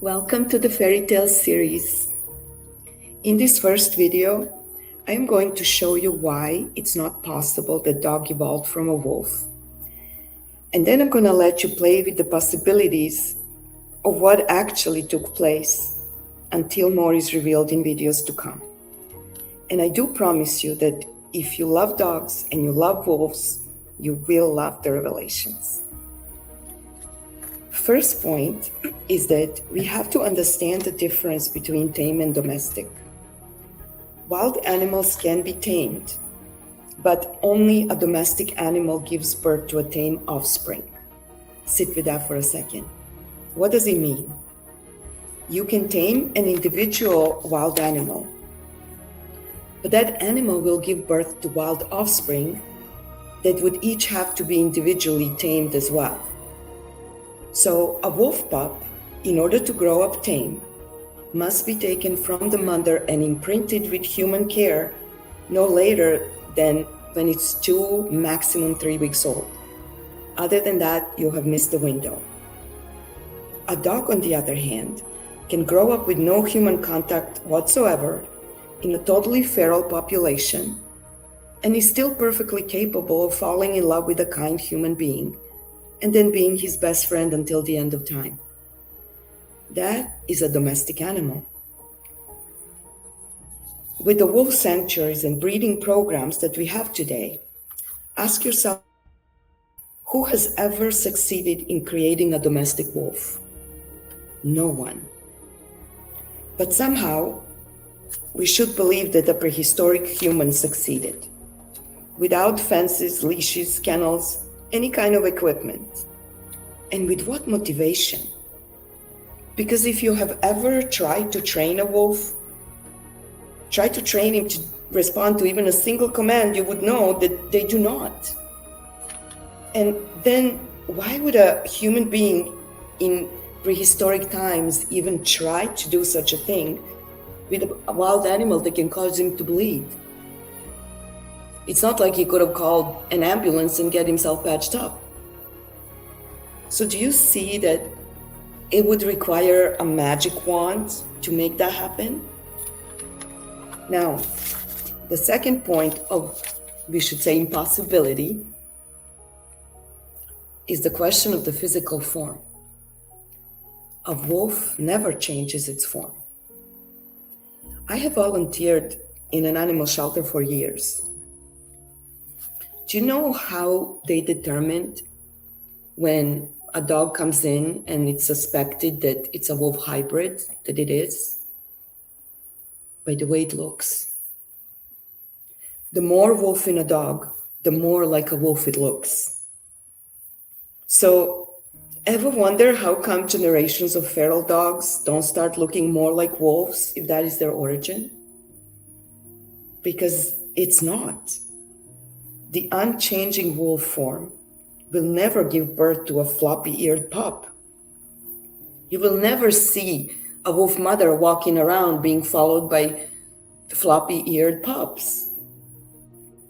Welcome to the Fairy Tale series. In this first video, I am going to show you why it's not possible that dog evolved from a wolf. And then I'm going to let you play with the possibilities of what actually took place until more is revealed in videos to come. And I do promise you that if you love dogs and you love wolves, you will love the revelations. First point is that we have to understand the difference between tame and domestic. Wild animals can be tamed, but only a domestic animal gives birth to a tame offspring. Sit with that for a second. What does it mean? You can tame an individual wild animal, but that animal will give birth to wild offspring that would each have to be individually tamed as well. So a wolf pup, in order to grow up tame, must be taken from the mother and imprinted with human care no later than when it's 2, maximum 3 weeks old. Other than that, you have missed the window. A dog, on the other hand, can grow up with no human contact whatsoever in a totally feral population and is still perfectly capable of falling in love with a kind human being and then being his best friend until the end of time. That is a domestic animal. With the wolf sanctuaries and breeding programs that we have today, ask yourself, who has ever succeeded in creating a domestic wolf? No one. But somehow, we should believe that the prehistoric humans succeeded. Without fences, leashes, kennels, any kind of equipment. And with what motivation? Because if you have ever tried to train a wolf, try to train him to respond to even a single command, you would know that they do not. And then why would a human being in prehistoric times even try to do such a thing with a wild animal that can cause him to bleed? It's not like he could have called an ambulance and get himself patched up. So do you see that it would require a magic wand to make that happen? Now, the second point of, we should say, impossibility is the question of the physical form. A wolf never changes its form. I have volunteered in an animal shelter for years. Do you know how they determined when a dog comes in and it's suspected that it's a wolf hybrid, that it is? By the way it looks. The more wolf in a dog, the more like a wolf it looks. So, ever wonder how come generations of feral dogs don't start looking more like wolves if that is their origin? Because it's not. The unchanging wolf form will never give birth to a floppy-eared pup. You will never see a wolf mother walking around being followed by floppy-eared pups.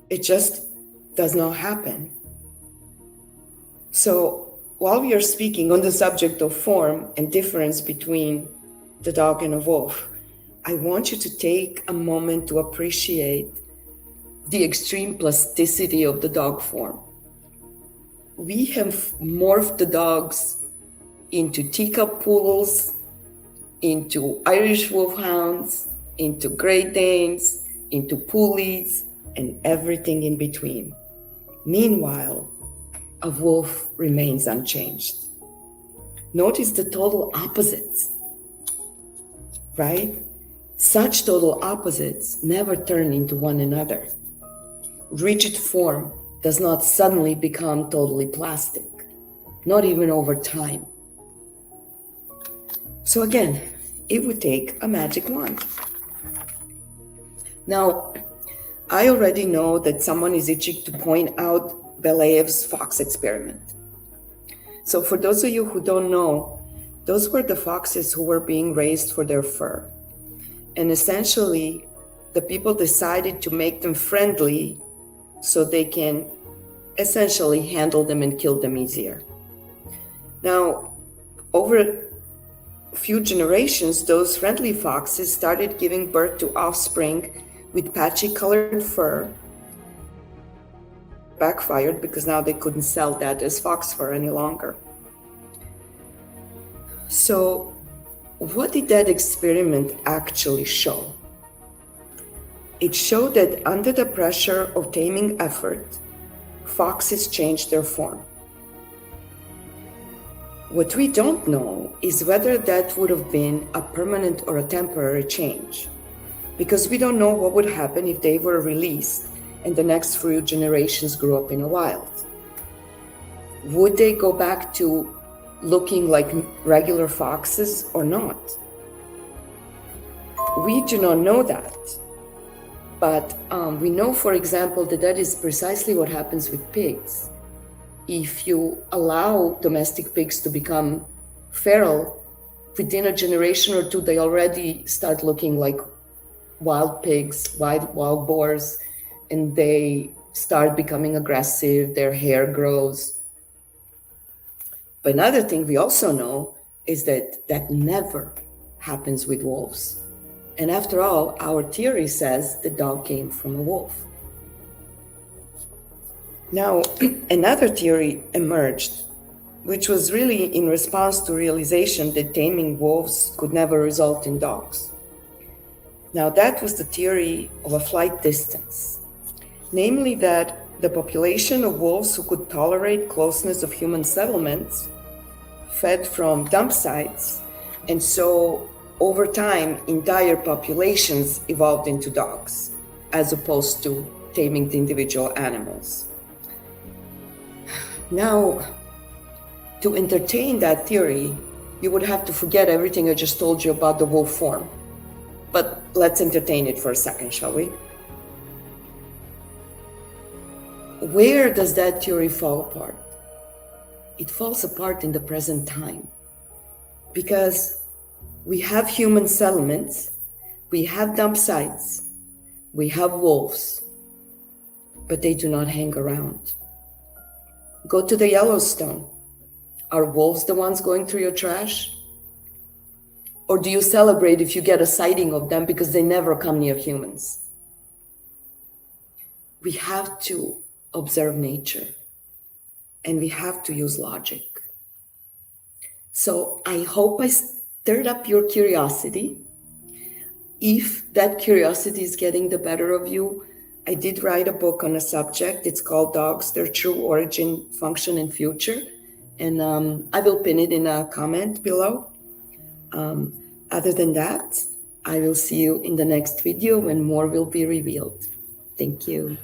It just does not happen. So while we are speaking on the subject of form and difference between the dog and a wolf, I want you to take a moment to appreciate the extreme plasticity of the dog form. We have morphed the dogs into teacup poodles, into Irish wolfhounds, into Great Danes, into poolies, and everything in between. Meanwhile, a wolf remains unchanged. Notice the total opposites, right? Such total opposites never turn into one another. Rigid form does not suddenly become totally plastic, not even over time. So again, it would take a magic wand. Now, I already know that someone is itching to point out Belyaev's fox experiment. So for those of you who don't know, those were the foxes who were being raised for their fur. And essentially, the people decided to make them friendly so they can essentially handle them and kill them easier. Now, over few generations, those friendly foxes started giving birth to offspring with patchy colored fur. Backfired because now they couldn't sell that as fox fur any longer. So, what did that experiment actually show? It showed that under the pressure of taming effort, foxes changed their form. What we don't know is whether that would have been a permanent or a temporary change, because we don't know what would happen if they were released and the next few generations grew up in the wild. Would they go back to looking like regular foxes or not? We do not know that. But we know, for example, that that is precisely what happens with pigs. If you allow domestic pigs to become feral, within a generation or two, they already start looking like wild pigs, wild boars, and they start becoming aggressive, their hair grows. But another thing we also know is that that never happens with wolves. And after all, our theory says the dog came from a wolf. Now, another theory emerged, which was really in response to realization that taming wolves could never result in dogs. Now, that was the theory of a flight distance, namely that the population of wolves who could tolerate closeness of human settlements fed from dump sites, and so over time, entire populations evolved into dogs, as opposed to taming the individual animals. Now, to entertain that theory, you would have to forget everything I just told you about the wolf form. But let's entertain it for a second, shall we? Where does that theory fall apart? It falls apart in the present time, because we have human settlements, we have dump sites, we have wolves, but they do not hang around. Go to the Yellowstone. Are wolves the ones going through your trash? Or do you celebrate if you get a sighting of them because they never come near humans? We have to observe nature, and we have to use logic. So I hope I stirred up your curiosity. If that curiosity is getting the better of you, I did write a book on a subject. It's called Dogs, Their True Origin, Function, and Future. And I will pin it in a comment below. Other than that, I will see you in the next video when more will be revealed. Thank you.